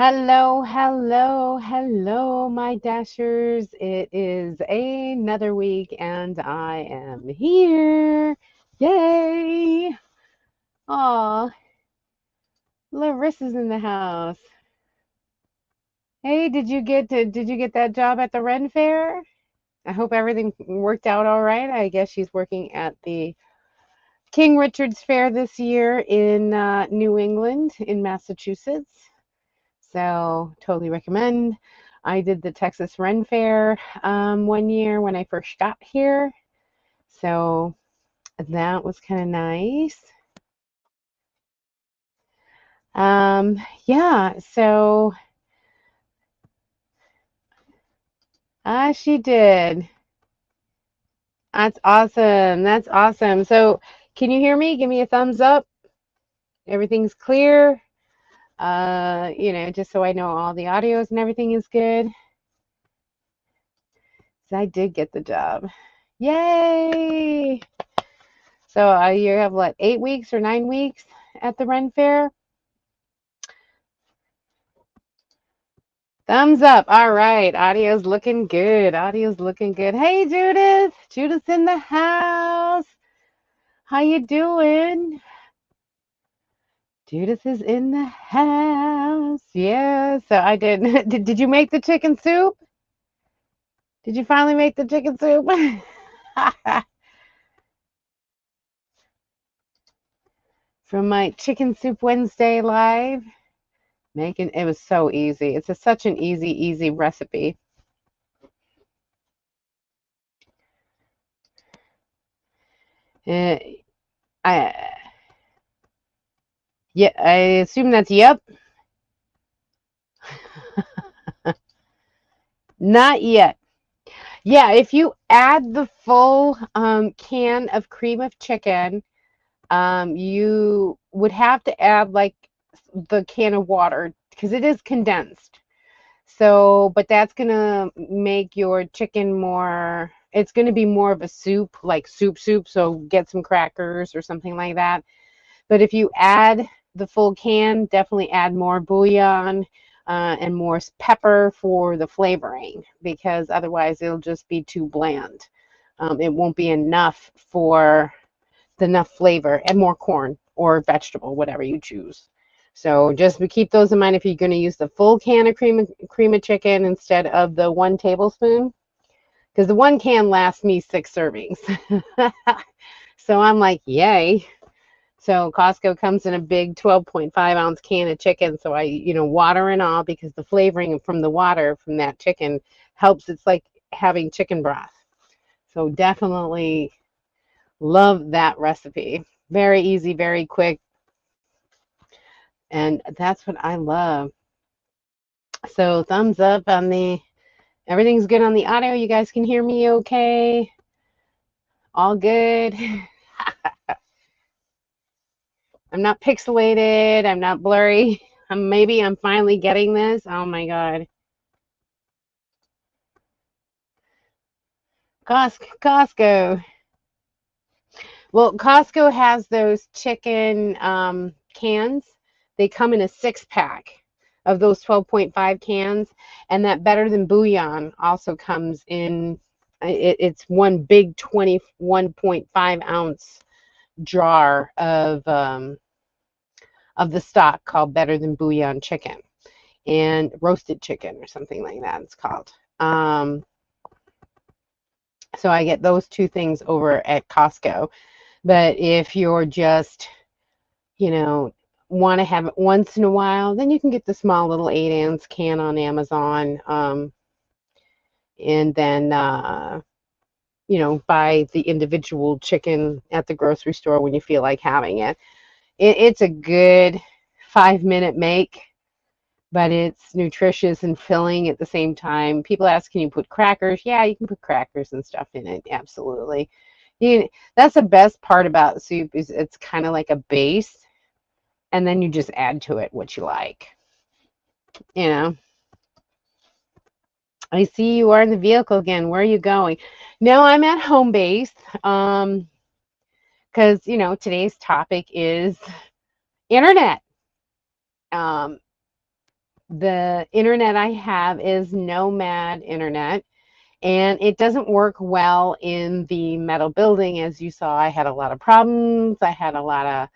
Hello, hello, hello, my dashers. It is another week and I am here. Yay! Aw, Larissa's in the house. Hey, did you get that job at the Ren Fair? I hope everything worked out all right. I guess she's working at the King Richard's Fair this year in New England in Massachusetts. So totally recommend. I did the Texas Ren Fair one year when I first got here. So that was kind of nice. Yeah, so she did. That's awesome. That's awesome. So can you hear me? Give me a thumbs up. Everything's clear. Just so I know all the audios and everything is good. So I did get the job. Yay! So you have what, 8 weeks or 9 weeks at the Ren Fair? Thumbs up. All right. Audio's looking good. Audio's looking good. Hey, Judith. Judith's in the house. How you doing? Judith is in the house. Yeah. So I did. Did you make the chicken soup? Did you finally make the chicken soup? From my Chicken Soup Wednesday live. Making it was so easy. It's such an easy recipe. Uh, I Yeah, I assume that's yep. Not yet. Yeah, if you add the full can of cream of chicken, you would have to add like the can of water because it is condensed. So, but that's gonna make your chicken more, it's gonna be more of a soup, like soup. So get some crackers or something like that. But if you add the full can, definitely add more bouillon and more pepper for the flavoring because otherwise it'll just be too bland. It won't be enough for enough flavor and more corn or vegetable, whatever you choose. So just keep those in mind if you're going to use the full can of cream of chicken instead of the 1 tablespoon, because the one can lasts me 6 servings. So I'm like, yay. So Costco comes in a big 12.5 ounce can of chicken. So water and all because the flavoring from the water from that chicken helps. It's like having chicken broth. So definitely love that recipe. Very easy, very quick. And that's what I love. So thumbs up on everything's good on the audio. You guys can hear me okay? All good? I'm not pixelated. I'm not blurry. Maybe I'm finally getting this. Oh my God. Costco. Well, Costco has those chicken cans. They come in a 6 pack of those 12.5 cans, and that Better Than Bouillon also comes in. It's one big 21.5 ounce jar of the stock called Better Than Bouillon chicken and roasted chicken or something like that. It's called. So I get those two things over at Costco. But if you're just, you know, want to have it once in a while, then you can get the small little 8 ounce can on Amazon. And then, buy the individual chicken at the grocery store when you feel like having it. It's a good 5 minute make, but it's nutritious and filling at the same time. People ask, can you put crackers? Yeah, you can put crackers and stuff in it. Absolutely. That's the best part about soup is it's kind of like a base, and then you just add to it what you like. You know, I see you are in the vehicle again. Where are you going? No, I'm at home base. Because today's topic is internet. Um, The internet I have is Nomad internet, and it doesn't work well in the metal building. As you saw, I had a lot of problems. I had a lot of,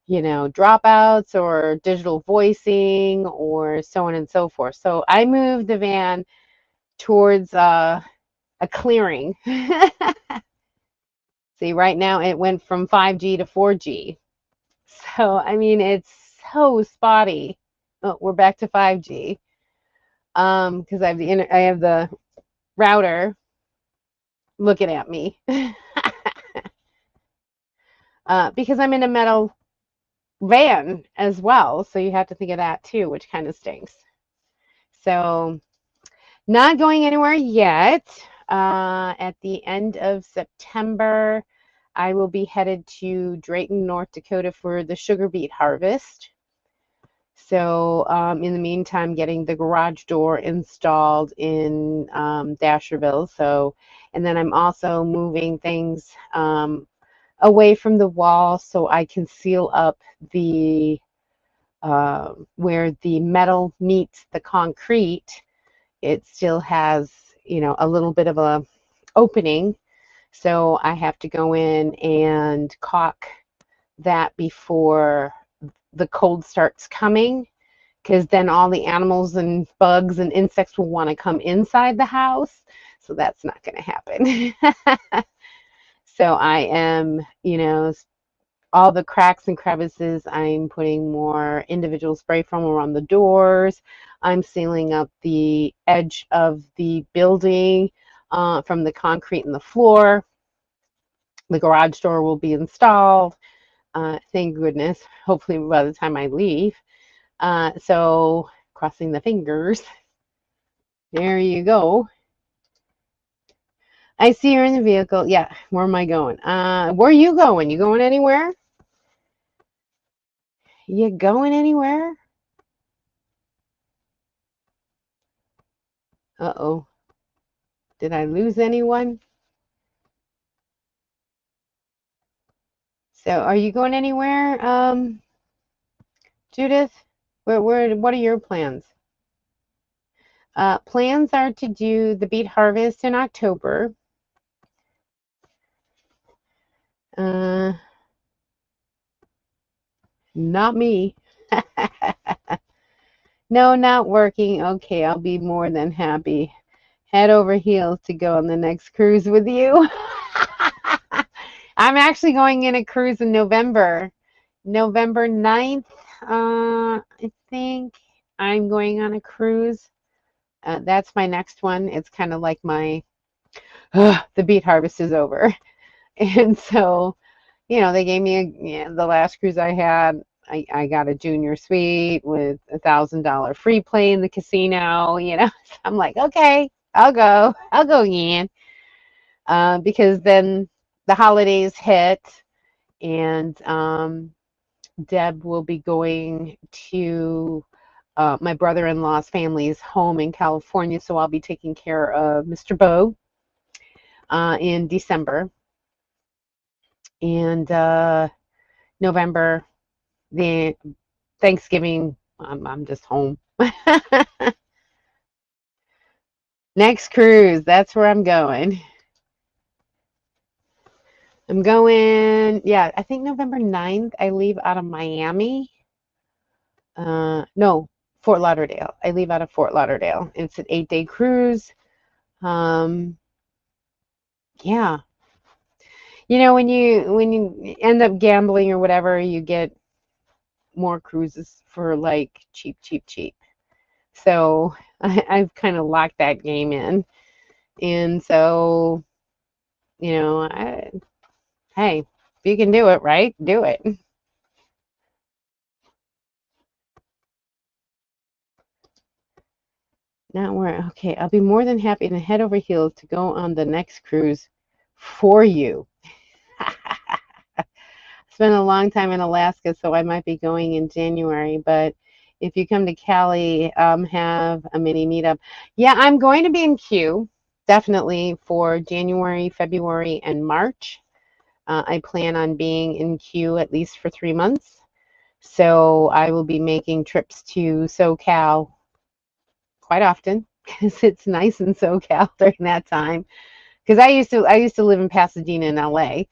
dropouts or digital voicing or so on and so forth. So I moved the van towards a clearing. See, right now it went from 5G to 4G. So, I mean, it's so spotty. Oh, we're back to 5G. Because I have the router looking at me. Because I'm in a metal van as well, so you have to think of that too, which kind of stinks. So, not going anywhere yet. At the end of September, I will be headed to Drayton, North Dakota for the sugar beet harvest. So in the meantime, getting the garage door installed in Dasherville. So, and then I'm also moving things away from the wall so I can seal up the where the metal meets the concrete. It still has, a little bit of a opening. So I have to go in and caulk that before the cold starts coming, because then all the animals and bugs and insects will want to come inside the house. So that's not going to happen. So I am, all the cracks and crevices, I'm putting more individual spray foam around the doors. I'm sealing up the edge of the building from the concrete and the floor. The garage door will be installed. Thank goodness. Hopefully by the time I leave. So crossing the fingers. There you go. I see you're in the vehicle. Yeah, where am I going? Where are you going? You going anywhere? You going anywhere? Uh-oh. Did I lose anyone? So are you going anywhere, Judith? What are your plans? Plans are to do the beet harvest in October. Not me. No, not working. Okay, I'll be more than happy. Head over heels to go on the next cruise with you. I'm actually going in a cruise in November. November 9th, I think I'm going on a cruise. That's my next one. It's kind of like the beet harvest is over. And so, they gave me the last cruise I had, I got a junior suite with $1,000 free play in the casino, So I'm like, okay, I'll go again. Because then the holidays hit, and Deb will be going to my brother-in-law's family's home in California, so I'll be taking care of Mr. Bo in December. And November, the Thanksgiving, I'm just home. Next cruise, that's where I'm going. I'm going, yeah, I think November 9th, I leave out of Miami. No, Fort Lauderdale. I leave out of Fort Lauderdale. It's an 8-day cruise. Yeah. When you end up gambling or whatever, you get more cruises for like cheap, cheap, cheap. So I've kind of locked that game in. And so, hey, if you can do it, right? Do it. Not where, okay, I'll be more than happy to head over heels to go on the next cruise for you. Spent a long time in Alaska, so I might be going in January, but if you come to Cali, have a mini meetup. Yeah, I'm going to be in queue, definitely, for January, February, and March. I plan on being in queue at least for 3 months. So I will be making trips to SoCal quite often because it's nice in SoCal during that time. Because I used to live in Pasadena in LA,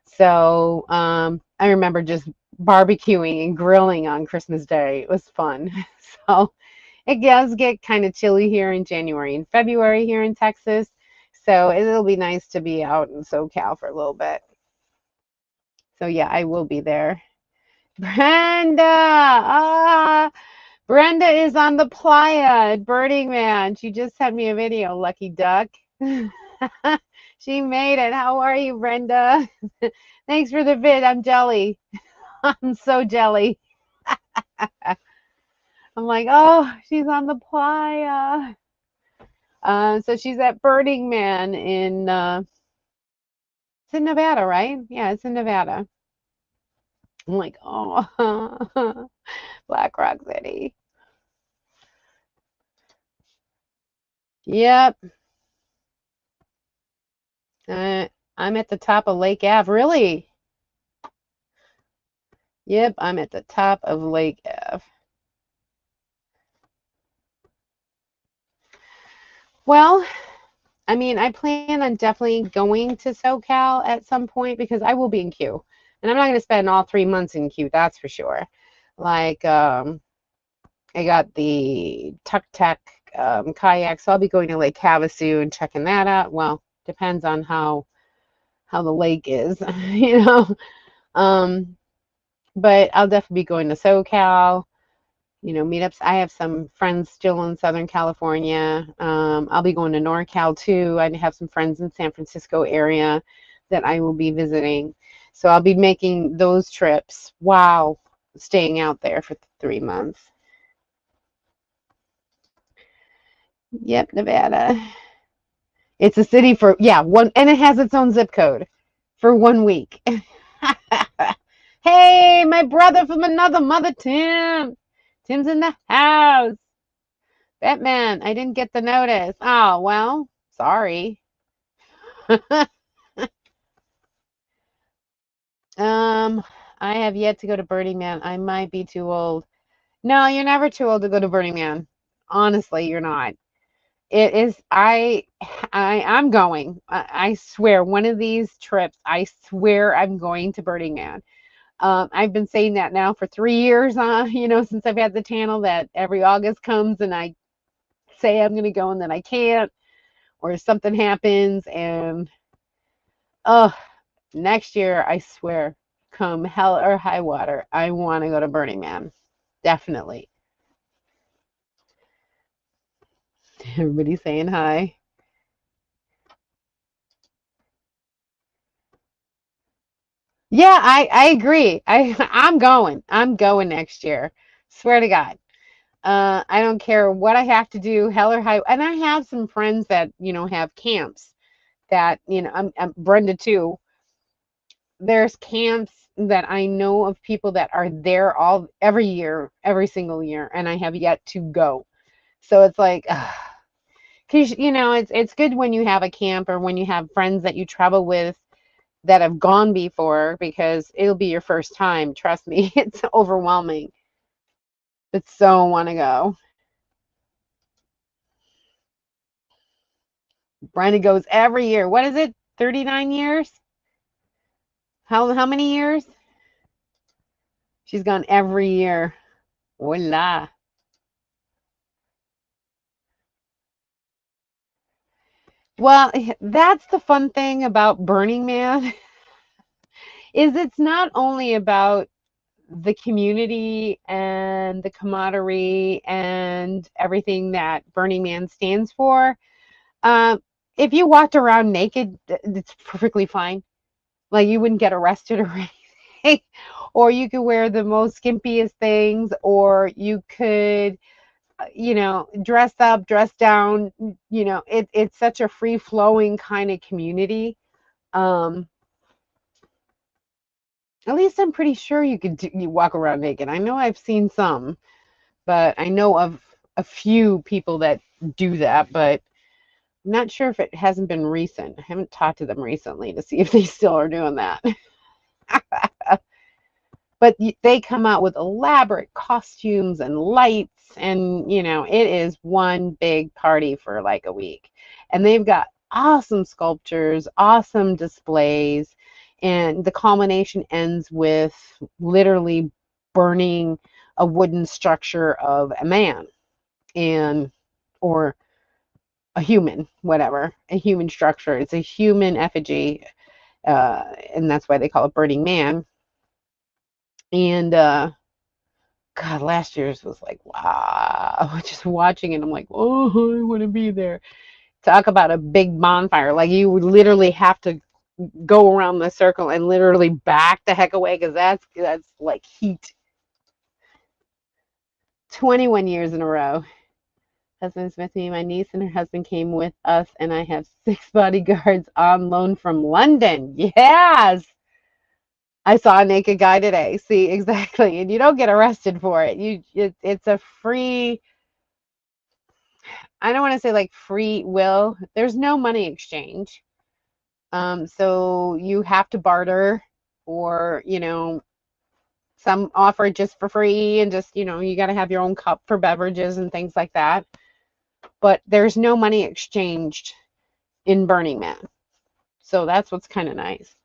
so I remember just barbecuing and grilling on Christmas Day. It was fun. So it does get kind of chilly here in January and February here in Texas. So it'll be nice to be out in SoCal for a little bit. So yeah, I will be there. Brenda, Brenda is on the playa at Burning Man. She just sent me a video, lucky duck. She made it. How are you, Brenda? Thanks for the vid. I'm jelly. I'm so jelly. I'm like, oh, she's on the playa. So she's at Burning Man it's in Nevada, right? Yeah, it's in Nevada. I'm like, oh, Black Rock City. Yep. I'm at the top of Lake Ave. Really? Yep, I'm at the top of Lake Ave. Well, I mean, I plan on definitely going to SoCal at some point because I will be in Q. And I'm not going to spend all 3 months in Q, that's for sure. Like, I got the Tuk Tuk kayak, so I'll be going to Lake Havasu and checking that out. Well, depends on how the lake is, you know. But I'll definitely be going to SoCal, meetups. I have some friends still in Southern California. I'll be going to NorCal too. I have some friends in San Francisco area that I will be visiting. So I'll be making those trips while staying out there for 3 months. Yep, Nevada. It's a city for, yeah, and it has its own zip code for 1 week. Hey, my brother from another mother, Tim. Tim's in the house. Batman, I didn't get the notice. Oh, well, sorry. I have yet to go to Burning Man. I might be too old. No, you're never too old to go to Burning Man. Honestly, you're not. It is, I'm going. I swear, one of these trips, I swear I'm going to Burning Man. I've been saying that now for 3 years, since I've had the channel, that every August comes and I say I'm going to go and then I can't, or something happens. And oh, next year, I swear, come hell or high water, I want to go to Burning Man. Definitely. Everybody's saying hi. Yeah, I agree. I'm going. I'm going next year. Swear to God. I don't care what I have to do, hell or high. And I have some friends that, have camps that, I'm Brenda too. There's camps that I know of people that are there every year, every single year, and I have yet to go. So it's like, because it's good when you have a camp or when you have friends that you travel with that have gone before, because it'll be your first time. Trust me, it's overwhelming. But so want to go. Brenda goes every year. What is it? 39 years? How many years? She's gone every year. Voila. Well, that's the fun thing about Burning Man is it's not only about the community and the camaraderie and everything that Burning Man stands for. Um, if you walked around naked, it's perfectly fine. Like you wouldn't get arrested or anything. Or you could wear the most skimpiest things, or you could, dress up, dress down. It's such a free flowing kind of community. Um, at least I'm pretty sure you walk around naked. I know I've seen some, but I know of a few people that do that, but I'm not sure if it hasn't been recent. I haven't talked to them recently to see if they still are doing that. But they come out with elaborate costumes and lights and it is one big party for like a week. And they've got awesome sculptures, awesome displays, and the culmination ends with literally burning a wooden structure of a man and or a human, whatever, a human structure. It's a human effigy, and that's why they call it Burning Man. And God, last year's was like, wow. Just watching it, I'm like, oh, I want to be there. Talk about a big bonfire. Like you would literally have to go around the circle and literally back the heck away because that's like heat. 21 years in a row. Husband's with me. My niece and her husband came with us, and I have 6 bodyguards on loan from London. Yes. I saw a naked guy today. See, exactly. And you don't get arrested for it. It's a free, I don't want to say like free will. There's no money exchange. So you have to barter or, some offer just for free and just, you got to have your own cup for beverages and things like that. But there's no money exchanged in Burning Man. So that's what's kind of nice.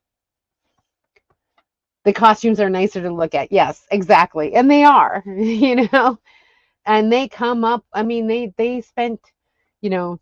The costumes are nicer to look at. Yes, exactly. And they are, and they come up. I mean, they spent,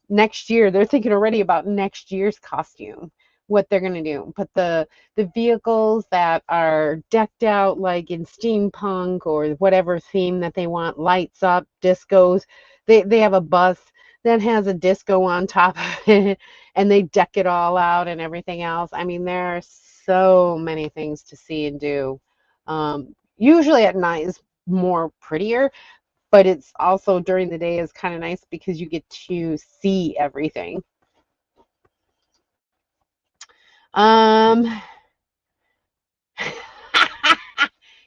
next year, they're thinking already about next year's costume, what they're going to do. But the vehicles that are decked out like in steampunk or whatever theme that they want, lights up, discos. They have a bus that has a disco on top of it, and they deck it all out and everything else. I mean, there are so many things to see and do. Usually at night is more prettier, but it's also during the day is kind of nice because you get to see everything. Um,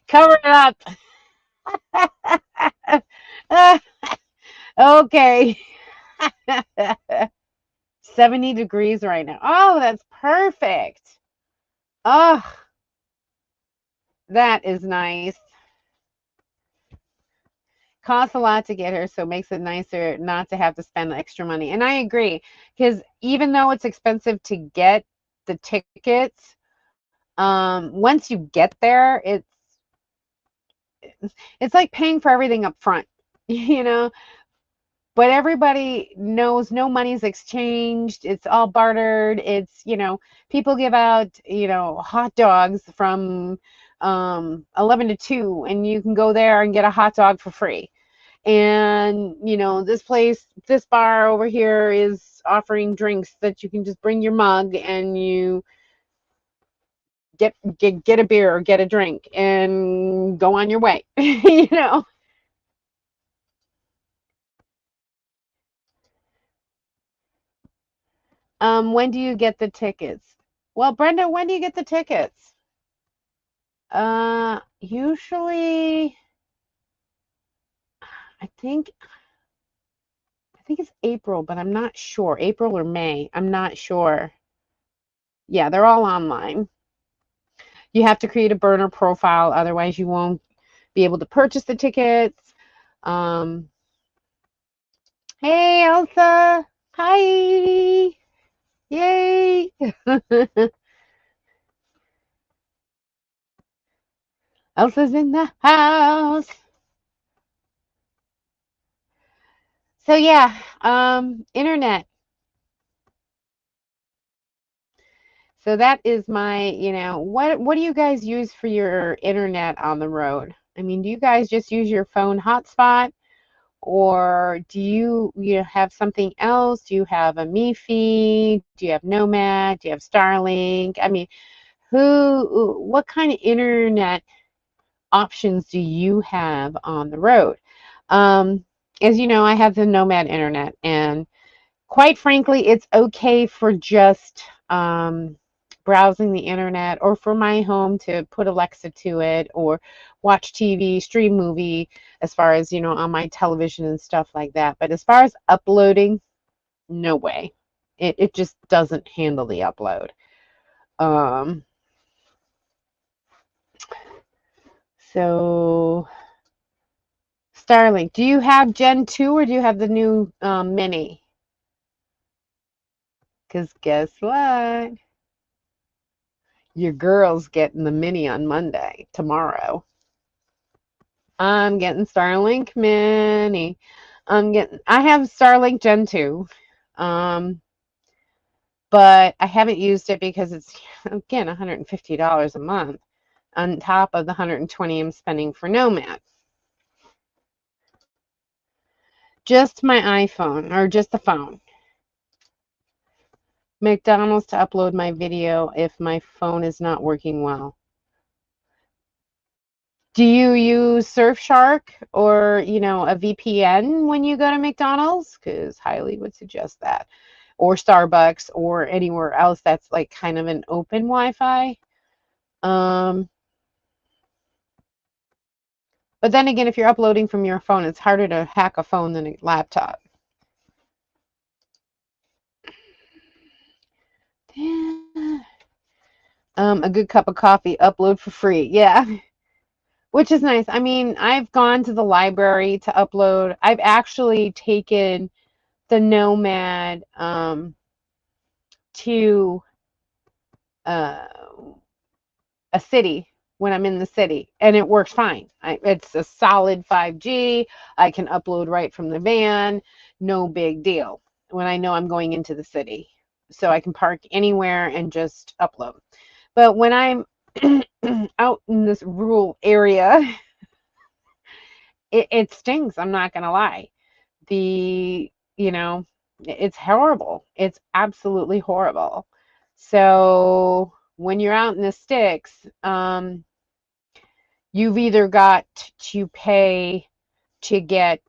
cover it up. Okay. 70 degrees right now. Oh, that's perfect. Oh, that is nice. Costs a lot to get her, so it makes it nicer not to have to spend extra money. And I agree, because even though it's expensive to get the tickets, once you get there, it's like paying for everything up front, you know. But everybody knows no money's exchanged. It's all bartered. It's, people give out, hot dogs from 11 to 2, and you can go there and get a hot dog for free. And, this bar over here is offering drinks that you can just bring your mug and you get a beer or get a drink and go on your way, When do you get the tickets? Well, Brenda, when do you get the tickets? Usually, I think it's April, but I'm not sure. April or May. I'm not sure. Yeah, they're all online. You have to create a burner profile, otherwise you won't be able to purchase the tickets. Um, hey, Elsa. Hi. Yay. Elsa's in the house. So yeah, internet. So that is my, what do you guys use for your internet on the road? I mean, do you guys just use your phone hotspot, or do you have something else? Do you have a MiFi? Do you have Nomad? Do you have Starlink? I mean, what kind of internet options do you have on the road? Um, as you know, I have the Nomad internet, and quite frankly, it's okay for just browsing the internet, or for my home to put Alexa to it or watch TV, stream movie, as far as, on my television and stuff like that. But as far as uploading, no way. It just doesn't handle the upload. Um, so Starlink. Do you have Gen 2 or do you have the new Mini? Because guess what? Your girl's getting the Mini on Monday, tomorrow. I'm getting Starlink Mini. I have Starlink Gen 2. But I haven't used it because it's, again, $150 a month on top of the $120 I'm spending for Nomad. Just my iPhone, or just the phone. McDonald's to upload my video if my phone is not working well. Do you use Surfshark or, a VPN when you go to McDonald's? Because highly would suggest that. Or Starbucks or anywhere else that's like kind of an open Wi-Fi. But then again, if you're uploading from your phone, it's harder to hack a phone than a laptop. A good cup of coffee, upload for free. Yeah, which is nice. I mean, I've gone to the library to upload. I've actually taken the Nomad to a city when I'm in the city, and it works fine. It's a solid 5G. I can upload right from the van. No big deal when I know I'm going into the city. So I can park anywhere and just upload. But when I'm out in this rural area, it stinks. I'm not going to lie. It's horrible. It's absolutely horrible. So when you're out in the sticks, you've either got to pay to get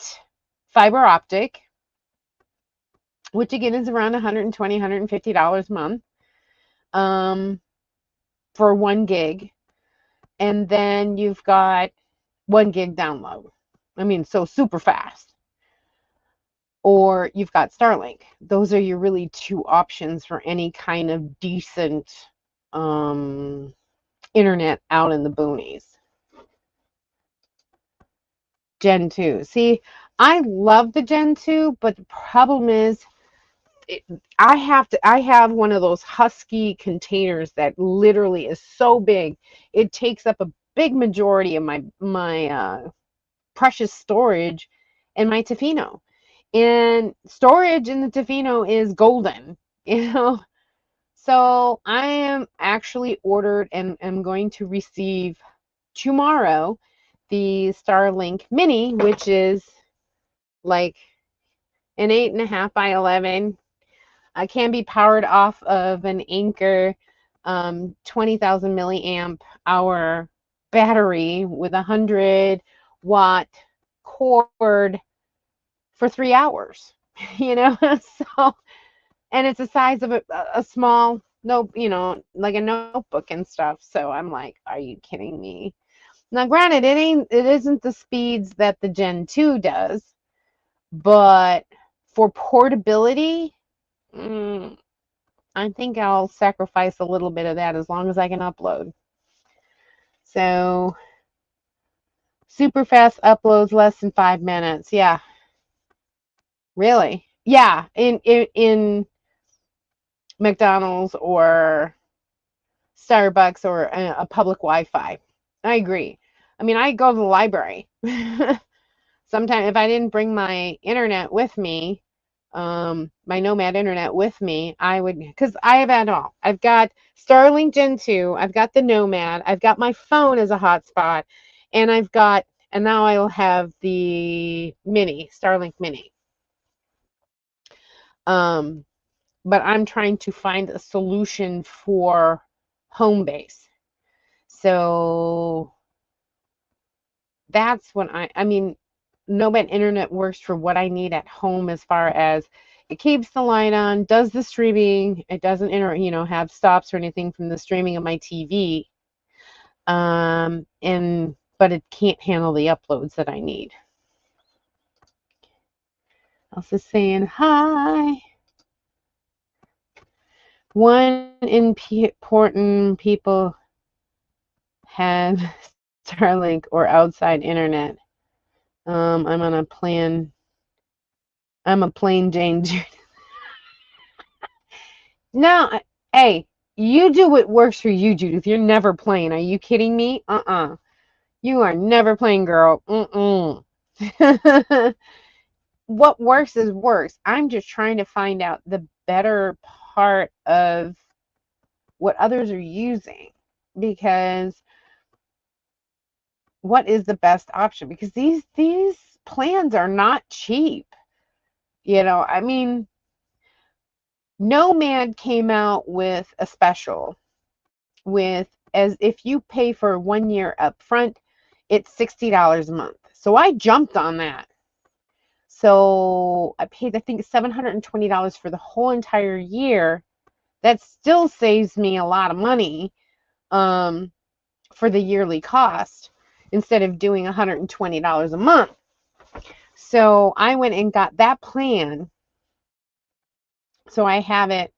fiber optic, which again is around $120, $150 a month, for 1 gig. And then you've got 1 gig download. I mean, so super fast. Or you've got Starlink. Those are your really 2 options for any kind of decent internet out in the boonies. Gen 2. See, I love the Gen 2, but the problem is I have one of those Husky containers that literally is so big. It takes up a big majority of my precious storage in my Tofino. And storage in the Tofino is golden, So I am actually ordered and am going to receive tomorrow the Starlink Mini, which is like an 8.5 by 11. Can be powered off of an Anker 20,000 milliamp hour battery with 100-watt cord for 3 hours. So, and it's the size of a small like a notebook and stuff. So I'm like, are you kidding me? Now, granted, it isn't the speeds that the Gen 2 does, but for portability, I think I'll sacrifice a little bit of that as long as I can upload. So, super fast uploads, less than 5 minutes. Yeah. Really? Yeah, in McDonald's or Starbucks or a public Wi-Fi. I agree. I mean, I go to the library. Sometimes if I didn't bring my internet with me, my Nomad internet with me, I would, because I have it all. I've got Starlink Gen 2, I've got the Nomad, I've got my phone as a hotspot, and now I'll have the Mini, Starlink Mini. But I'm trying to find a solution for home base. So that's when I mean, Nomad internet works for what I need at home as far as it keeps the light on, does the streaming, it doesn't have stops or anything from the streaming of my TV. But it can't handle the uploads that I need. Also saying hi. One important people have Starlink or outside internet. I'm on a plan. I'm a plain Jane. No, hey, you do what works for you, Judith. You're never playing. Are you kidding me? You are never playing, girl. Mm-mm. What works is works. I'm just trying to find out the better part of what others are using, because what is the best option? Because these plans are not cheap. I mean, Nomad came out with a special with, as if you pay for 1 year up front, it's $60 a month. So I jumped on that. So I paid, I think, $720 for the whole entire year. That still saves me a lot of money for the yearly cost instead of doing $120 a month. So I went and got that plan. So I have it.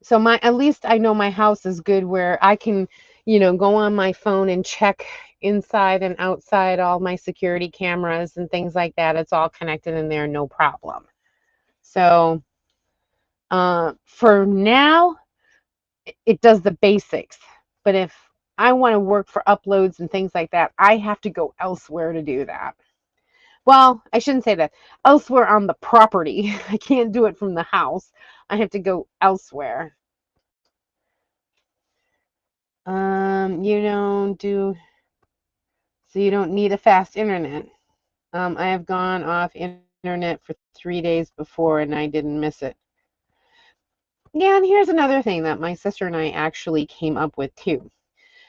So at least I know my house is good where I can, go on my phone and check inside and outside all my security cameras and things like that. It's all connected in there, no problem. So for now, it does the basics. But if I want to work for uploads and things like that, I have to go elsewhere to do that. Well, I shouldn't say that. Elsewhere on the property. I can't do it from the house. I have to go elsewhere. You don't do, so you don't need a fast internet. I have gone off internet for 3 days before and I didn't miss it. Yeah, and here's another thing that my sister and I actually came up with too.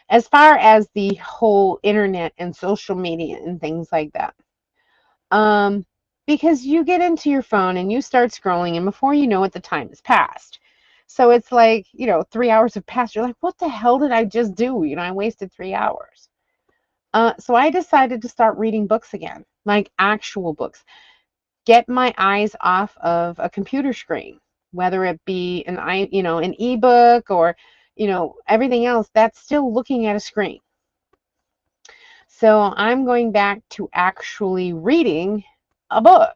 As far as the whole internet and social media and things like that. Um, because you get into your phone and you start scrolling, and before you know it, the time has passed. So it's like, 3 hours have passed. You're like, what the hell did I just do? I wasted 3 hours. So I decided to start reading books again, like actual books. Get my eyes off of a computer screen, whether it be an ebook or, everything else that's still looking at a screen. So I'm going back to actually reading a book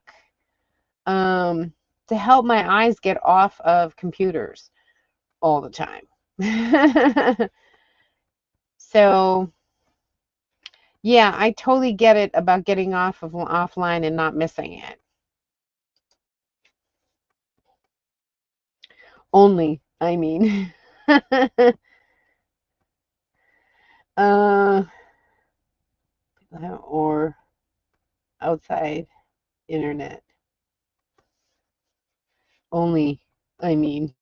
to help my eyes get off of computers all the time. So yeah, I totally get it about getting off of offline and not missing it. Only, I mean. uh, or outside internet. Only, I mean.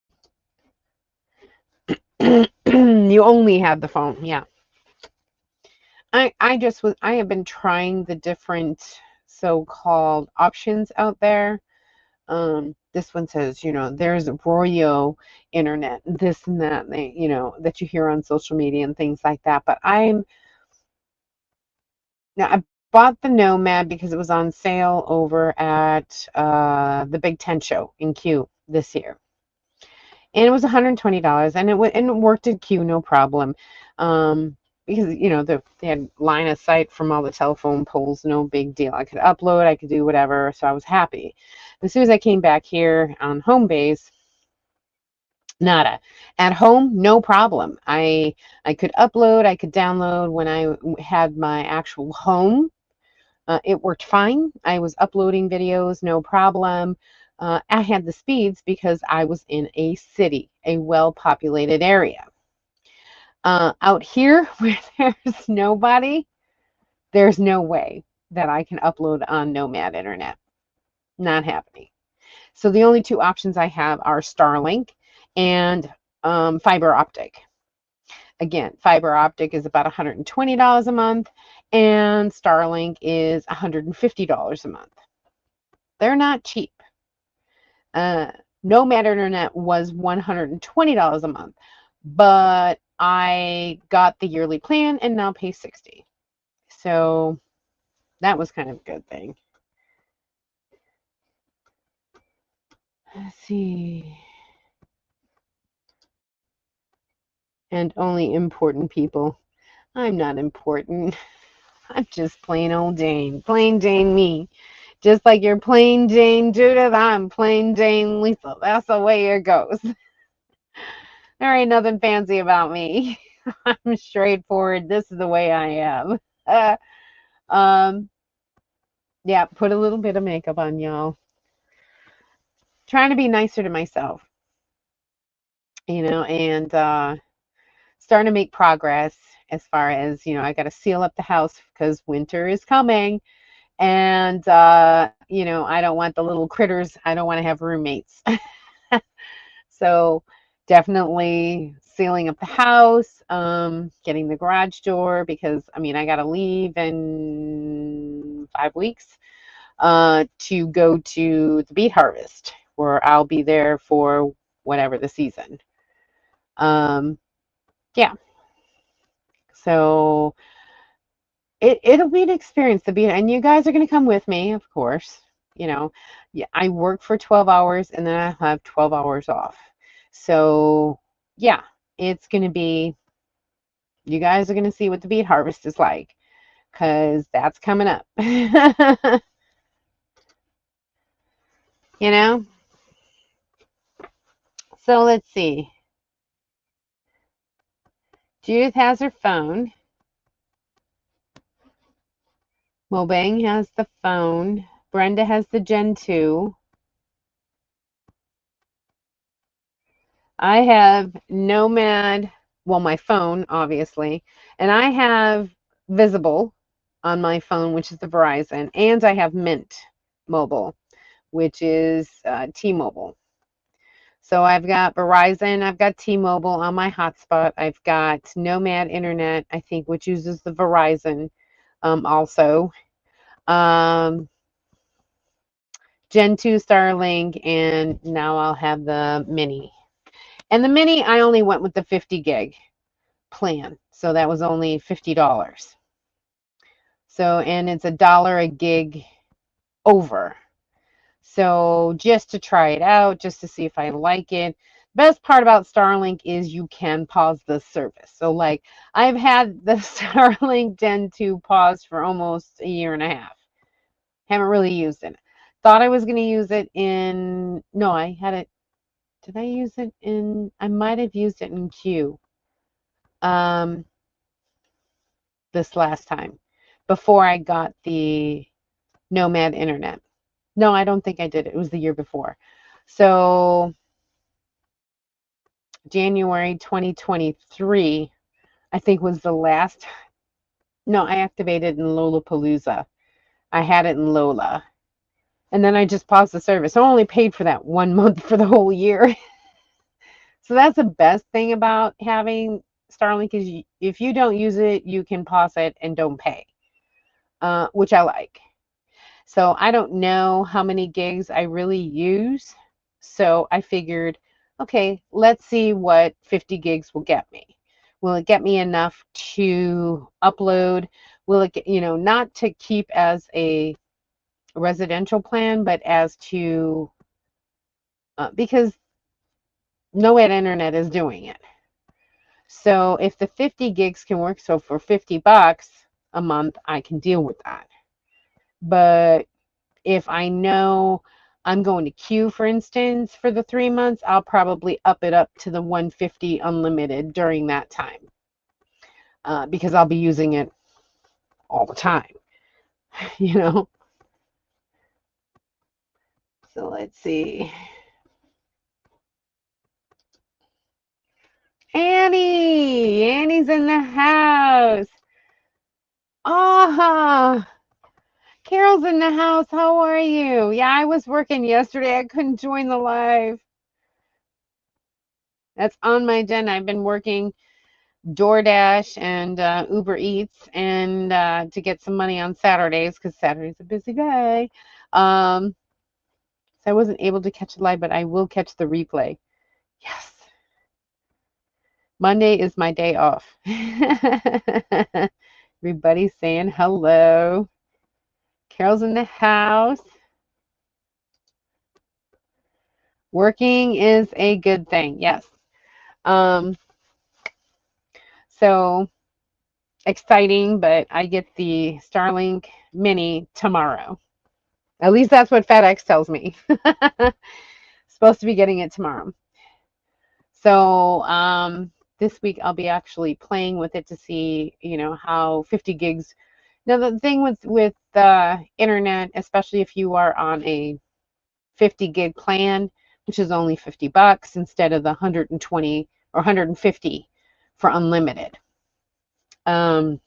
You only have the phone, yeah. I have been trying the different so-called options out there. This one says, there's Royo internet, this and that, that you hear on social media and things like that. But I bought the Nomad because it was on sale over at the Big Ten show in Q this year. And it was $120, and it worked at Q, no problem. Because they had line of sight from all the telephone poles, no big deal. I could upload, I could do whatever, so I was happy. As soon as I came back here on home base, nada. At home, no problem. I could upload, I could download when I had my actual home. It worked fine. I was uploading videos, no problem. I had the speeds because I was in a city, a well-populated area. Out here where there's nobody, there's no way that I can upload on Nomad internet. Not happening. So the only two options I have are Starlink and fiber optic. Again, fiber optic is about $120 a month, and Starlink is $150 a month. They're not cheap. Nomad internet was $120 a month, but I got the yearly plan and now pay $60. So that was kind of a good thing. Let's see. And only important people. I'm not important. I'm just plain old Jane. Plain Jane me. Just like you're plain Jane Judith, I'm plain Jane Lisa. That's the way it goes. There ain't nothing fancy about me. I'm straightforward. This is the way I am. Um, yeah, put a little bit of makeup on, y'all. Trying to be nicer to myself, and starting to make progress as far as, I got to seal up the house because winter is coming. And, I don't want the little critters. I don't want to have roommates. So definitely sealing up the house, getting the garage door because, I got to leave in 5 weeks to go to the beet harvest where I'll be there for whatever the season. Yeah. So it'll be an experience to be, and you guys are going to come with me, of course. Yeah, I work for 12 hours and then I have 12 hours off. So, yeah, it's going to be, you guys are going to see what the beet harvest is like because that's coming up. you know? So let's see. Judith has her phone. Mobang has the phone. Brenda has the Gen 2. I have Nomad, well, my phone, obviously, and I have Visible on my phone, which is the Verizon, and I have Mint Mobile, which is T-Mobile. So I've got Verizon, I've got T-Mobile on my hotspot, I've got Nomad Internet, I think, which uses the Verizon also. Gen 2 Starlink, and now I'll have the Mini. And the Mini, I only went with the 50 gig plan. So that was only $50. So, and it's $1 a gig over. So just to try it out, just to see if I like it. Best part about Starlink is you can pause the service. So like I've had the Starlink Gen 2 paused for almost a year and a half. Haven't really used it. Thought I was going to use it no, I had it. Did I use it I might have used it in Q. This last time before I got the Nomad Internet. No, I don't think I did. It was the year before. So January 2023, I think was the last. No, I activated in Lollapalooza. I had it in Lola. And then I just paused the service. I only paid for that 1 month for the whole year. So that's the best thing about having Starlink is if you don't use it, you can pause it and don't pay, which I like. So I don't know how many gigs I really use. So I figured, okay, let's see what 50 gigs will get me. Will it get me enough to upload? Will it get, not to keep as a residential plan, but as to, because Nomad Internet is doing it. So if the 50 gigs can work, so for $50 a month, I can deal with that. But if I know I'm going to Q, for instance, for the 3 months, I'll probably up it up to the 150 unlimited during that time because I'll be using it all the time, So let's see. Annie's in the house. Ah, Carol's in the house. How are you? Yeah, I was working yesterday. I couldn't join the live. That's on my agenda. I've been working DoorDash and Uber Eats and to get some money on Saturdays because Saturday's a busy day. So I wasn't able to catch the live, but I will catch the replay. Yes. Monday is my day off. Everybody's saying hello. Carol's in the house. Working is a good thing. Yes. So exciting, but I get the Starlink Mini tomorrow. At least that's what FedEx tells me. Supposed to be getting it tomorrow. So this week I'll be actually playing with it to see, how 50 gigs. Now the thing with internet, especially if you are on a 50 gig plan, which is only $50 instead of the 120 or 150 for unlimited. I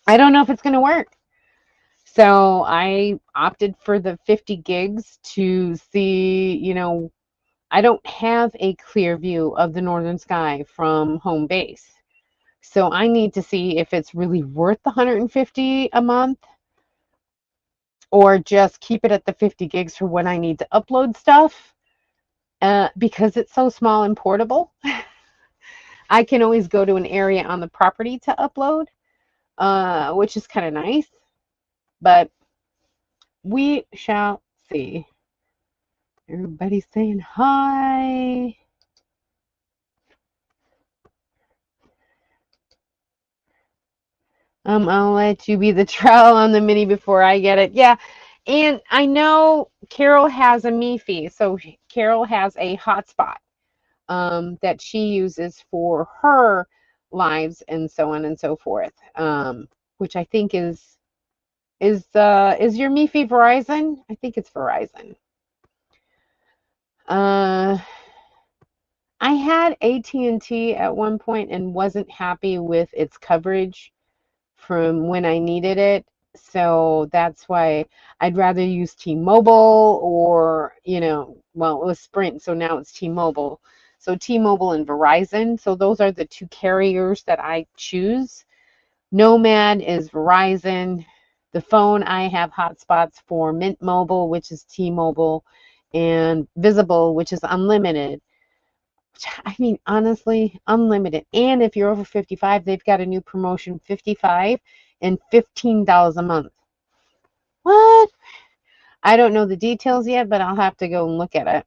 don't know if it's going to work. So I opted for the 50 gigs to see, I don't have a clear view of the northern sky from home base. So I need to see if it's really worth the 150 a month or just keep it at the 50 gigs for when I need to upload stuff. Because it's so small and portable, I can always go to an area on the property to upload, which is kind of nice. But we shall see. Everybody's saying hi. I'll let you be the trowel on the mini before I get it. Yeah, and I know Carol has a MeFi, so Carol has a hotspot that she uses for her lives and so on and so forth, which I think is your MeFi Verizon? I think it's Verizon. I had AT&T at one point and wasn't happy with its coverage from when I needed it. So that's why I'd rather use T-Mobile or, well, it was Sprint, so now it's T-Mobile. So T-Mobile and Verizon. So those are the two carriers that I choose. Nomad is Verizon. The phone, I have hotspots for Mint Mobile, which is T-Mobile, and Visible, which is unlimited. I mean, honestly, unlimited. And if you're over 55, they've got a new promotion, 55 and $15 a month. What? I don't know the details yet, but I'll have to go and look at it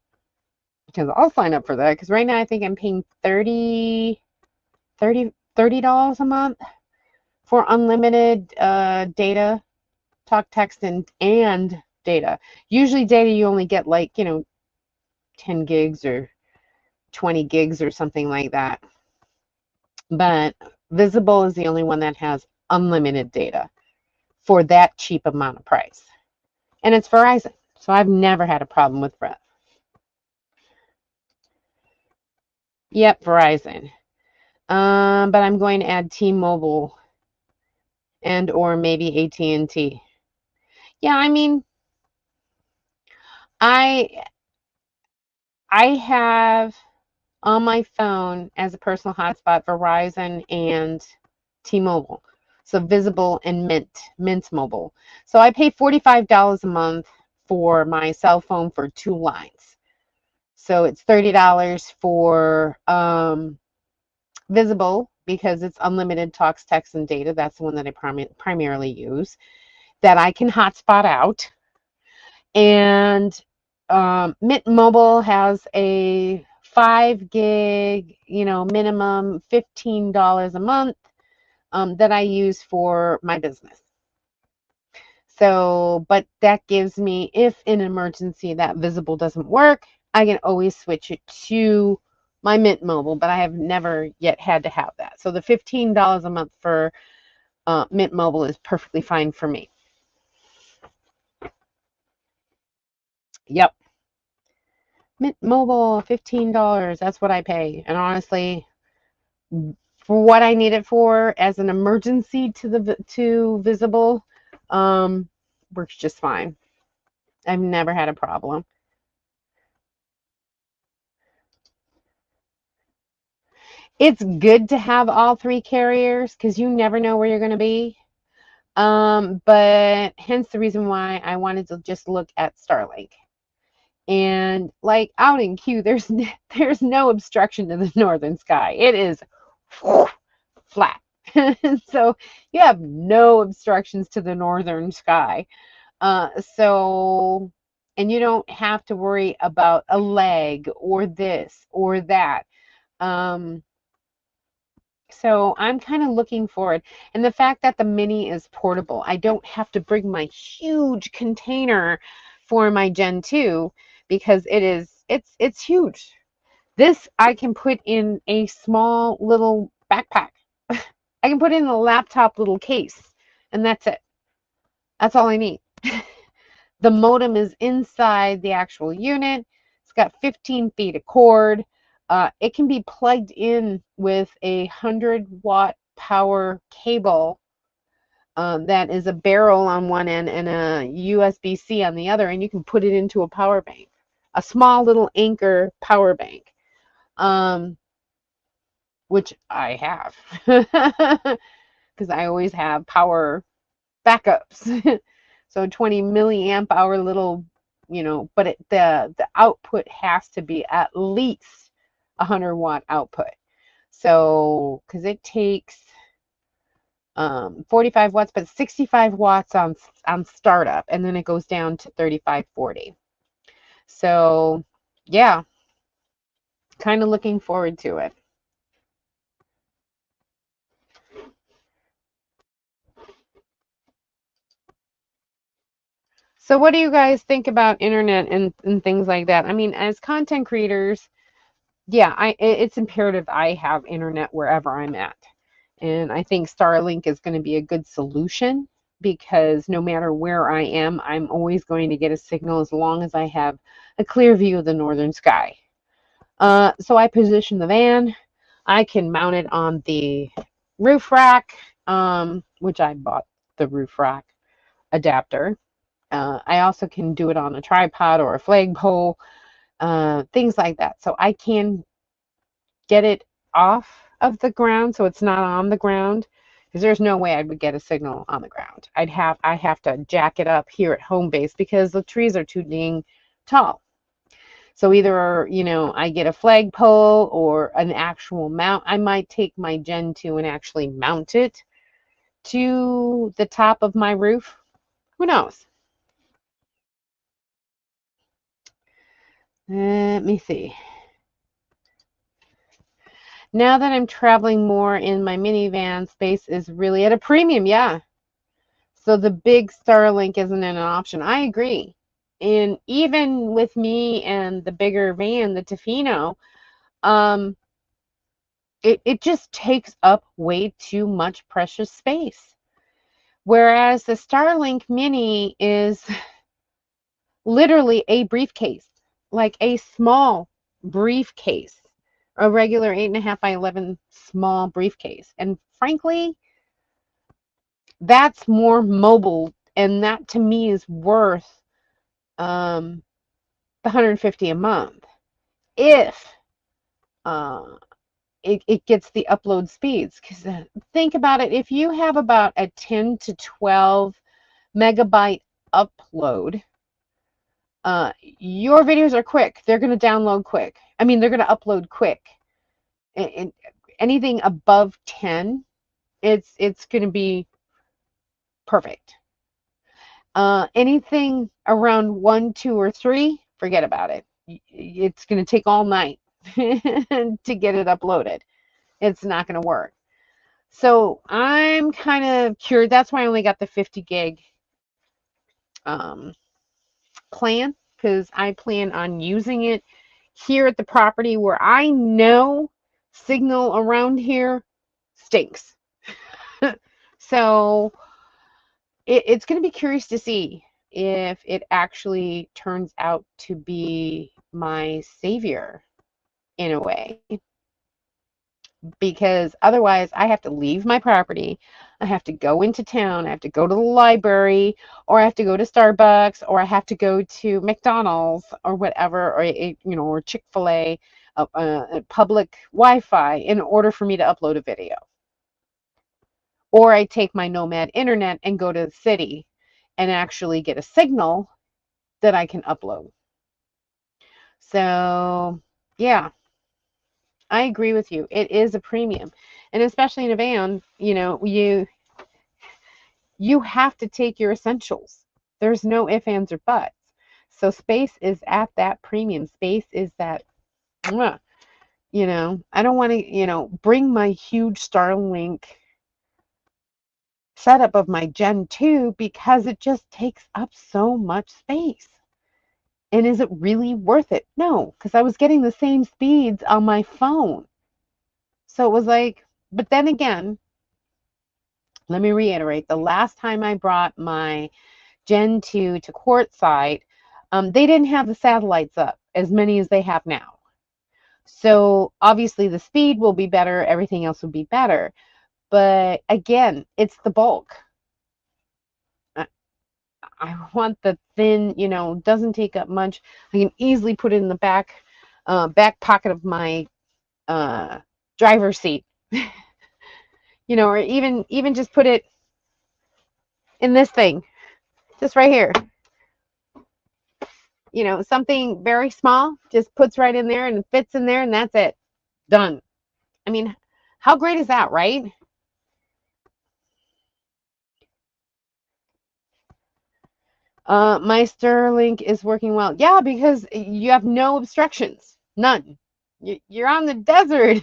because I'll sign up for that. Because right now I think I'm paying $30 a month for unlimited data, talk, text, and data. Usually data you only get like, 10 gigs or 20 gigs or something like that. But Visible is the only one that has unlimited data for that cheap amount of price. And it's Verizon. So I've never had a problem with Verizon. Yep, Verizon. But I'm going to add T-Mobile and or maybe AT&T. Yeah, I mean, I have on my phone as a personal hotspot Verizon and T-Mobile. So Visible and Mint Mobile. So I pay $45 a month for my cell phone for 2 lines. So it's $30 for Visible because it's unlimited talks, text, and data. That's the one that I primarily use that I can hotspot out. And Mint Mobile has a 5 gig, minimum $15 a month that I use for my business. So, but that gives me, if in an emergency that Visible doesn't work, I can always switch it to my Mint Mobile, but I have never yet had to have that. So the $15 a month for Mint Mobile is perfectly fine for me. Yep. Mint Mobile, $15. That's what I pay. And honestly, for what I need it for as an emergency to Visible, works just fine. I've never had a problem. It's good to have all 3 carriers because you never know where you're going to be. But hence the reason why I wanted to just look at Starlink. And like out in Q, there's no obstruction to the northern sky. It is flat. So you have no obstructions to the northern sky. So, and you don't have to worry about a lag or this or that. So I'm kind of looking forward. And the fact that the Mini is portable, I don't have to bring my huge container for my Gen 2 because it's huge. This I can put in a small little backpack. I can put in a laptop little case, and that's it. That's all I need. The modem is inside the actual unit. It's got 15 feet of cord. It can be plugged in with a 100-watt power cable that is a barrel on one end and a USB-C on the other, and you can put it into a power bank, a small little Anker power bank, which I have because I always have power backups. So 20 milliamp hour little, but the output has to be at least 100-watt output. So, because it takes 45 watts, but 65 watts on startup, and then it goes down to 35, 40. So, yeah, kind of looking forward to it. So what do you guys think about internet and things like that? I mean, as content creators, yeah, it's imperative I have internet wherever I'm at. And I think Starlink is going to be a good solution because no matter where I am, I'm always going to get a signal as long as I have a clear view of the northern sky. So I position the van. I can mount it on the roof rack, which I bought the roof rack adapter. I also can do it on a tripod or a flagpole, things like that. So I can get it off of the ground so it's not on the ground, because there's no way I would get a signal on the ground. I have to jack it up here at home base because the trees are too dang tall. So either, I get a flagpole or an actual mount. I might take my Gen 2 and actually mount it to the top of my roof. Who knows? Let me see. Now that I'm traveling more in my minivan, space is really at a premium. Yeah. So the big Starlink isn't an option. I agree. And even with me and the bigger van, the Tofino, um, it just takes up way too much precious space. Whereas the Starlink Mini is literally a briefcase, like a small briefcase, a regular 8.5 by 11 small briefcase. And frankly, that's more mobile, and that to me is worth the 150 a month if it gets the upload speeds. Because think about it, if you have about a 10 to 12 megabyte upload, your videos are quick. They're going to download quick. I mean, they're going to upload quick. And anything above 10, it's going to be perfect. Anything around 1, 2, or 3, forget about it. It's going to take all night to get it uploaded. It's not going to work. So I'm kind of curious. That's why I only got the 50 gig plan, because I plan on using it here at the property where I know signal around here stinks. So it's going to be curious to see if it actually turns out to be my savior in a way, because otherwise I have to leave my property. I have to go into town. I have to go to the library, or I have to go to Starbucks, or I have to go to McDonald's or whatever, or Chick-fil-A, public Wi-Fi in order for me to upload a video. Or I take my Nomad internet and go to the city and actually get a signal that I can upload. So, yeah, I agree with you. It is a premium. And especially in a van, you have to take your essentials. There's no ifs, ands, or buts. So space is at that premium. Space is that, You know, I don't want to, you know, bring my huge Starlink setup of my Gen 2 because it just takes up so much space. And is it really worth it? No, because I was getting the same speeds on my phone. So it was like, but then again, let me reiterate, the last time I brought my Gen 2 to Quartzsite, they didn't have the satellites up as many as they have now. So obviously the speed will be better, everything else will be better. But again, it's the bulk. I want the thin, you know, doesn't take up much. I can easily put it in the back pocket of my driver's seat, you know, or even just put it in this thing, just right here. You know, something very small, just puts right in there and fits in there, and that's it. Done. I mean, how great is that, right? My Starlink is working well. Yeah, because you have no obstructions. None. You're on the desert.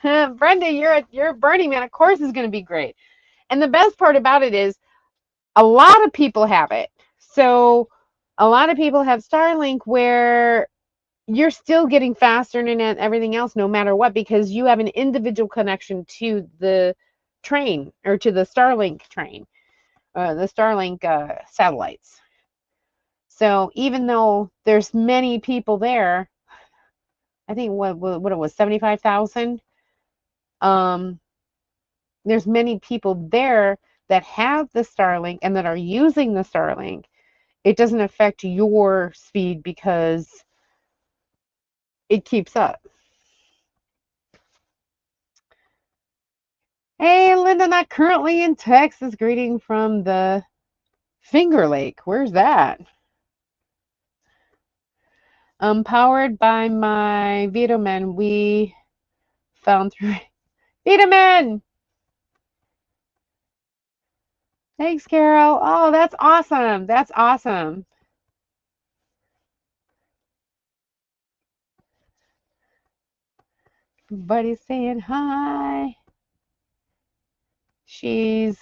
Brenda, you're a Burning Man. Of course it's going to be great. And the best part about it is a lot of people have it. So a lot of people have Starlink where you're still getting faster internet, everything else, no matter what, because you have an individual connection to the train or to the Starlink train, the Starlink satellites. So even though there's many people there, I think what it was 75,000. Um, there's many people there that have the Starlink and that are using the Starlink. It doesn't affect your speed because it keeps up. Hey, Linda, not currently in Texas. Greeting from the Finger Lake. Where's that? Powered by my Vitamin. We found through Vitamin. Thanks, Carol. Oh, that's awesome. That's awesome. Everybody's saying hi. She's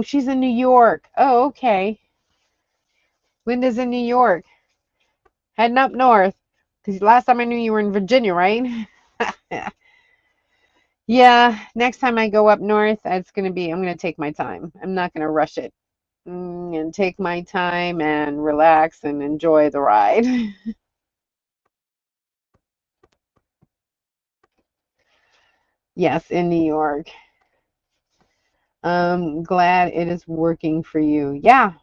she's in New York. Oh, okay. Linda's in New York. Heading up north. Because last time I knew you were in Virginia, right? Yeah, next time I go up north, I'm going to take my time. I'm not going to rush it. And take my time and relax and enjoy the ride. Yes, in New York. I'm glad it is working for you. Yeah,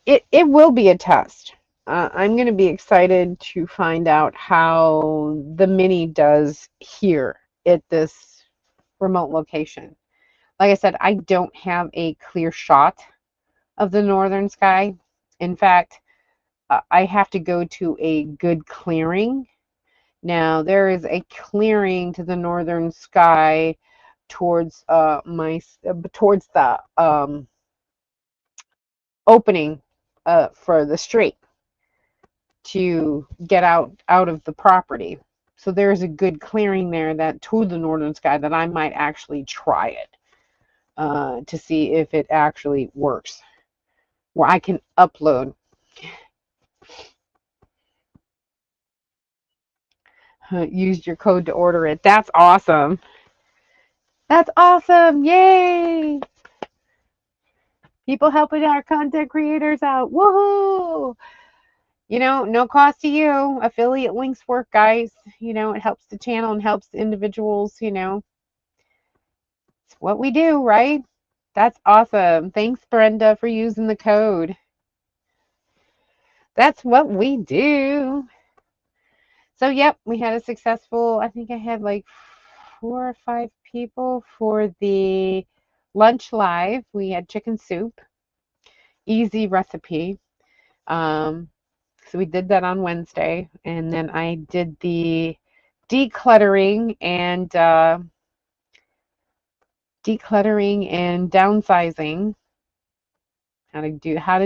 it will be a test. I'm going to be excited to find out how the Mini does here at this remote location. Like I said, I don't have a clear shot of the northern sky. In fact, I have to go to a good clearing. Now, there is a clearing to the northern sky towards towards the opening for the street to get out of the property. So there's a good clearing there that to the northern sky that I might actually try it to see if it actually works. Where I can upload. Use your code to order it. That's awesome. That's awesome. Yay! People helping our content creators out. Woohoo! You know, no cost to you. Affiliate links work, guys. You know, it helps the channel and helps the individuals, you know. It's what we do, right? That's awesome. Thanks, Brenda, for using the code. That's what we do. So, yep, we had a successful, I think I had like 4 or 5 people for the lunch live. We had chicken soup, easy recipe. So we did that on Wednesday, and then I did the decluttering and downsizing. How to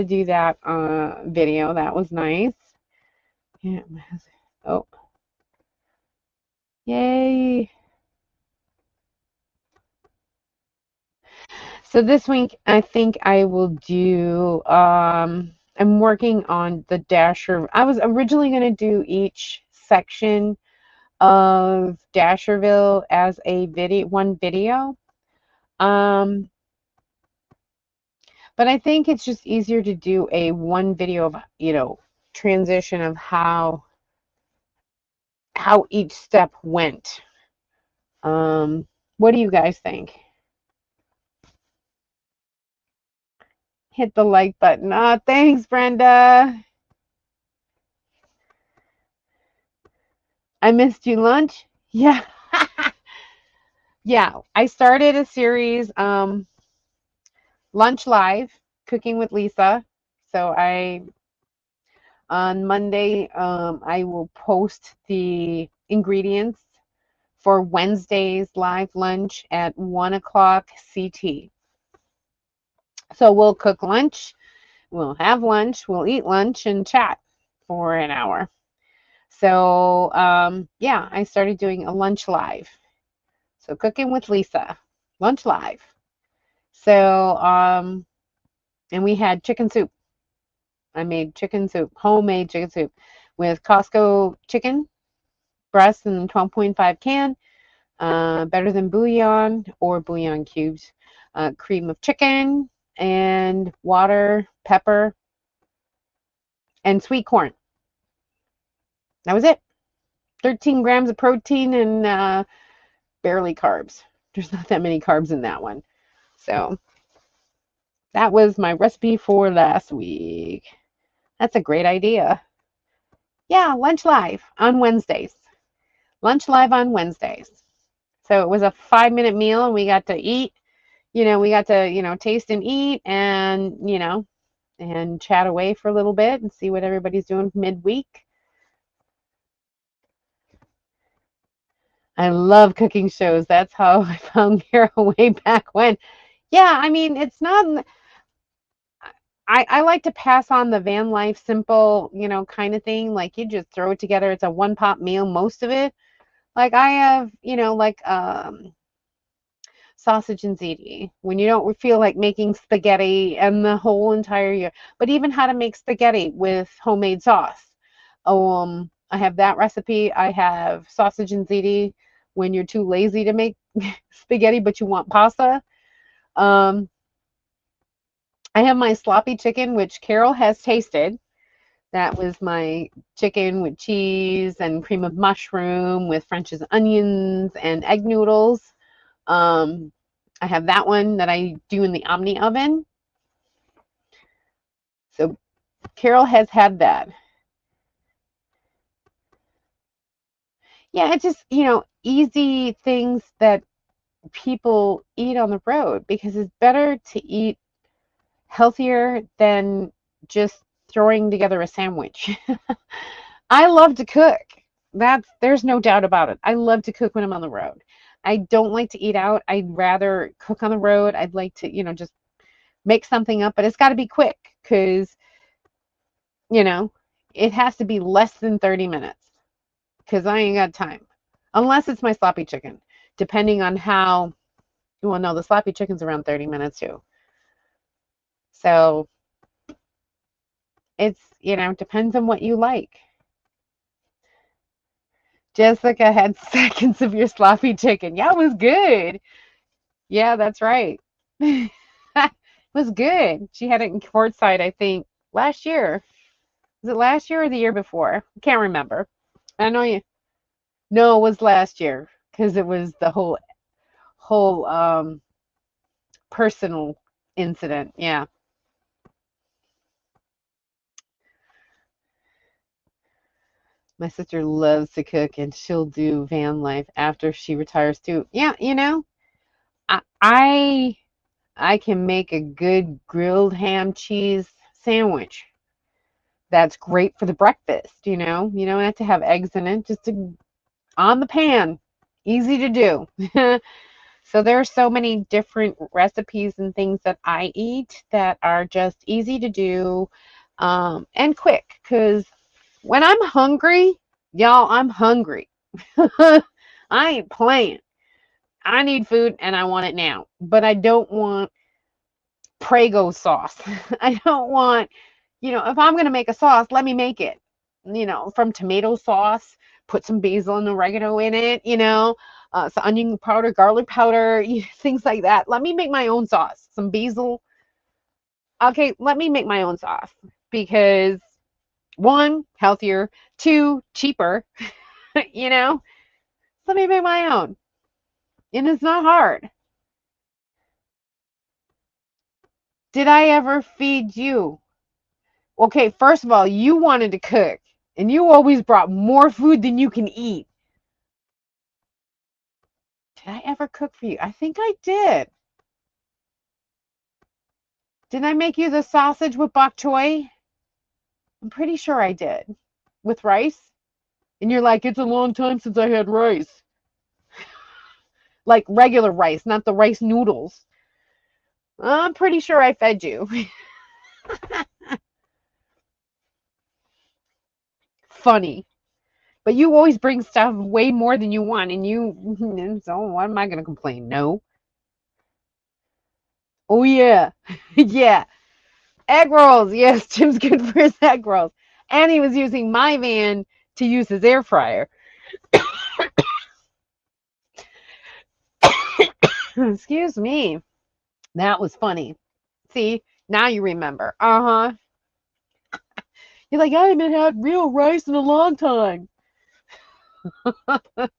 do that video. That was nice. Yeah. Oh, yay. So this week, I think I will do, I'm working on the Dasher. I was originally going to do each section of Dasherville as a video, one video. Um, but I think it's just easier to do a one video of, transition of how each step went. What do you guys think? Hit the like button. Oh, thanks, Brenda. I missed you lunch. Yeah. Yeah, I started a series, Lunch Live, Cooking with Lisa. So on Monday, I will post the ingredients for Wednesday's live lunch at 1 o'clock CT. So we'll cook lunch, we'll have lunch, we'll eat lunch and chat for an hour. So, yeah, I started doing a lunch live. So Cooking with Lisa, lunch live. So, and we had chicken soup. I made chicken soup, homemade chicken soup with Costco chicken breast in 12.5 can, better than bouillon or bouillon cubes, cream of chicken and water, pepper, and sweet corn. That was it. 13 grams of protein and barely carbs. There's not that many carbs in that one. So that was my recipe for last week. That's a great idea. Yeah, lunch live on Wednesdays. Lunch live on Wednesdays. So it was a 5-minute meal and we got to eat, we got to, taste and eat and chat away for a little bit and see what everybody's doing midweek. I love cooking shows. That's how I found Carol way back when. Yeah, I mean, it's not, I like to pass on the van life simple, kind of thing. Like you just throw it together. It's a one pot meal, most of it. Like I have, sausage and ziti when you don't feel like making spaghetti and the whole entire year. But even how to make spaghetti with homemade sauce. I have that recipe. I have sausage and ziti when you're too lazy to make spaghetti, but you want pasta. Um, I have my sloppy chicken, which Carol has tasted. That was my chicken with cheese and cream of mushroom with French's onions and egg noodles. Um, I have that one that I do in the Omni oven. So Carol has had that. Yeah, it's just, easy things that people eat on the road because it's better to eat healthier than just throwing together a sandwich. I love to cook. There's no doubt about it. I love to cook when I'm on the road. I don't like to eat out. I'd rather cook on the road. I'd like to, just make something up, but it's got to be quick because, you know, it has to be less than 30 minutes because I ain't got time. Unless it's my sloppy chicken, depending on how, well, no, the sloppy chicken's around 30 minutes too. So it's, depends on what you like. Jessica had seconds of your sloppy chicken. Yeah, it was good. Yeah, that's right. It was good. She had it in courtside, I think, last year. Was it last year or the year before? I can't remember. I know you. No, it was last year because it was the whole personal incident. Yeah. My sister loves to cook and she'll do van life after she retires too. Yeah, I I can make a good grilled ham cheese sandwich. That's great for the breakfast, You don't have to have eggs in it, just on the pan. Easy to do. So there are so many different recipes and things that I eat that are just easy to do and quick because When I'm hungry, y'all, I'm hungry. I ain't playing. I need food and I want it now. But I don't want Prego sauce. I don't want, if I'm going to make a sauce, let me make it, from tomato sauce, put some basil and oregano in it, some onion powder, garlic powder, things like that. Let me make my own sauce, some basil. Okay, let me make my own sauce because one, healthier, two, cheaper, you know? Let me make my own. And it's not hard. Did I ever feed you? Okay, first of all, you wanted to cook, and you always brought more food than you can eat. Did I ever cook for you? I think I did. Did I make you the sausage with bok choy? I'm pretty sure I did. With rice? And you're like, it's a long time since I had rice. Like regular rice, not the rice noodles. I'm pretty sure I fed you. Funny. But you always bring stuff way more than you want, and so what am I going to complain? No. Oh, yeah. Yeah. Egg rolls. Yes, Jim's good for his egg rolls. And he was using my van to use his air fryer. Excuse me. That was funny. See, now you remember. Uh-huh. You're like, I haven't had real rice in a long time. But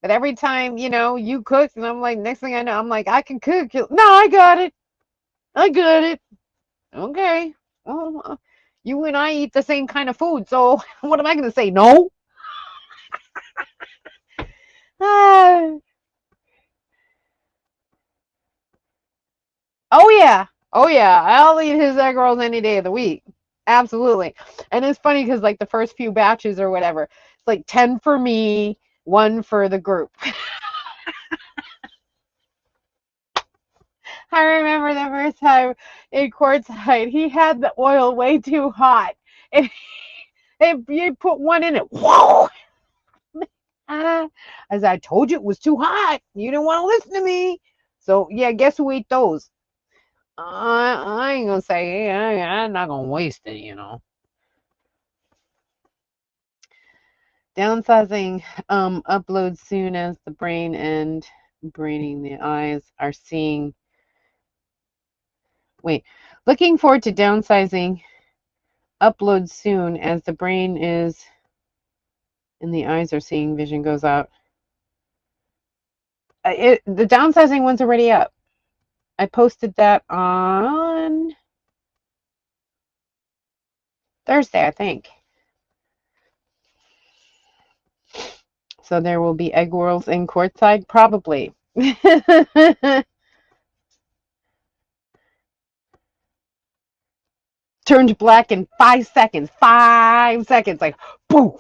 every time, you cook, and I'm like, next thing I know, I'm like, I can cook. No, I got it. I got it. Okay. Well, you and I eat the same kind of food, so what am I going to say? No? Ah. Oh, yeah. Oh, yeah. I'll eat his egg rolls any day of the week. Absolutely. And it's funny because, like, the first few batches or whatever, it's like 10 for me, one for the group. I remember the first time in Quartzsite, he had the oil way too hot. And you put one in it. Whoa! As I told you, it was too hot. You didn't want to listen to me. So, yeah, guess who ate those? I ain't going to say, hey, I'm not going to waste it. Downsizing uploads soon as the brain and braining the eyes are seeing. Wait, looking forward to downsizing uploads soon as the brain is and the eyes are seeing vision goes out. The downsizing one's already up. I posted that on Thursday, I think. So there will be egg rolls in Quartzsite, probably. Turned black in 5 seconds. 5 seconds, like boom.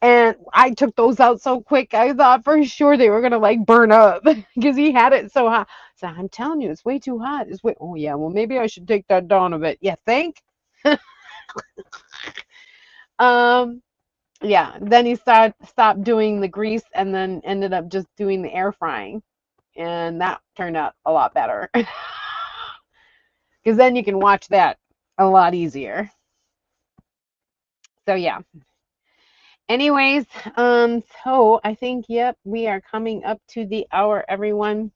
And I took those out so quick, I thought for sure they were gonna like burn up because he had it so hot. So I'm telling you, it's way too hot. It's way. Oh yeah, well maybe I should take that down a bit. Yeah, think. um, yeah. Then he stopped doing the grease and then ended up just doing the air frying, and that turned out a lot better because then you can watch that a lot easier. So yeah. Anyways, so I think, yep, we are coming up to the hour, everyone.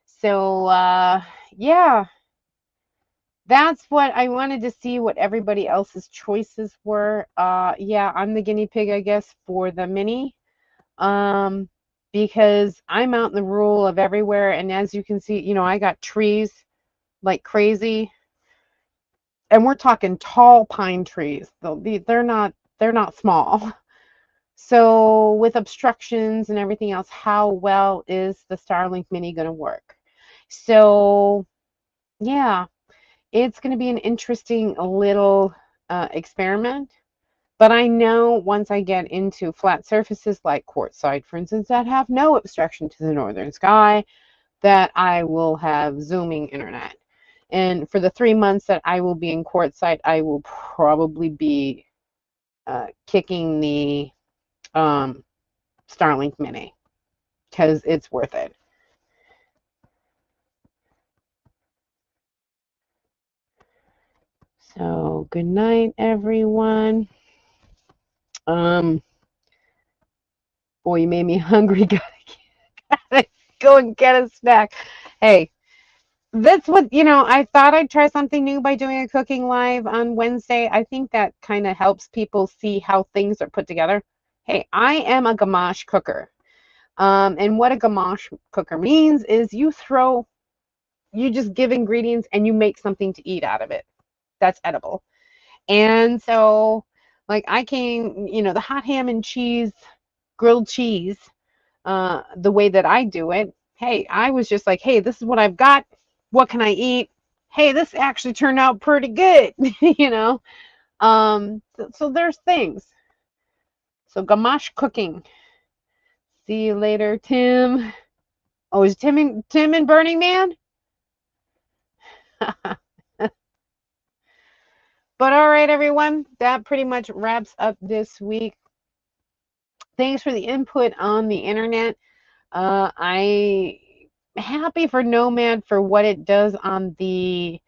So, yeah, that's what I wanted to see what everybody else's choices were. Yeah, I'm the guinea pig, I guess, for the mini, um, because I'm out in the rural of everywhere. And as you can see, I got trees like crazy. And we're talking tall pine trees. They're not small. So with obstructions and everything else, how well is the Starlink Mini going to work? So yeah, it's going to be an interesting little experiment. But I know once I get into flat surfaces like Quartzsite, for instance, that have no obstruction to the northern sky, that I will have zooming internet. And for the 3 months that I will be in Quartzsite, I will probably be kicking the Starlink Mini, because it's worth it. So good night, everyone. Boy, you made me hungry. Gotta go and get a snack. Hey, that's what, I thought I'd try something new by doing a cooking live on Wednesday. I think that kind of helps people see how things are put together. Hey, I am a gamache cooker. And what a gamache cooker means is you just give ingredients and you make something to eat out of it that's edible. And so, like, I came, the hot ham and cheese, grilled cheese, the way that I do it. Hey, I was just like, hey, this is what I've got. What can I eat? Hey, this actually turned out pretty good, So there's things. So gamache cooking. See you later, Tim. Oh, is Tim in Burning Man? But all right, everyone, that pretty much wraps up this week. Thanks for the input on the internet. I'm happy for Nomad for what it does on the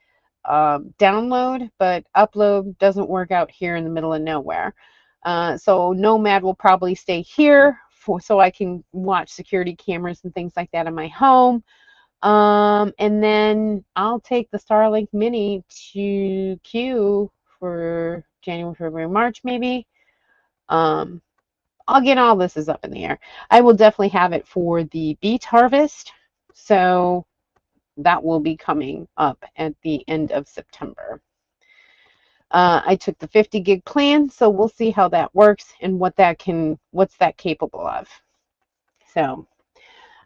download, but upload doesn't work out here in the middle of nowhere. So Nomad will probably stay here so I can watch security cameras and things like that in my home. And then I'll take the Starlink Mini to Q for January, February, March, maybe. Again, all this is up in the air. I will definitely have it for the beet harvest. So that will be coming up at the end of September. I took the 50 gig plan, so we'll see how that works and what's that capable of. So,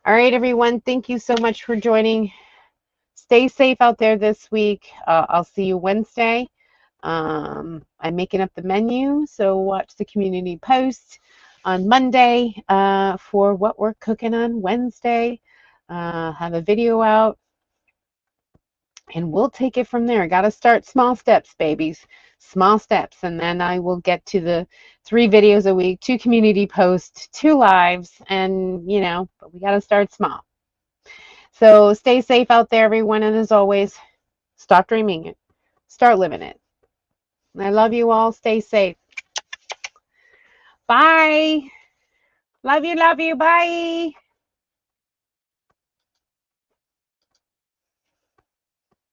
all right, everyone, thank you so much for joining. Stay safe out there this week. I'll see you Wednesday. I'm making up the menu, so watch the community post on Monday for what we're cooking on Wednesday. Have a video out, and we'll take it from there. Got to start small steps, babies. Small steps, and then I will get to the 3 videos a week, 2 community posts, 2 lives, and but we got to start small. So stay safe out there, everyone, and as always, stop dreaming it, start living it. I love you all. Stay safe. Bye. Love you. Bye.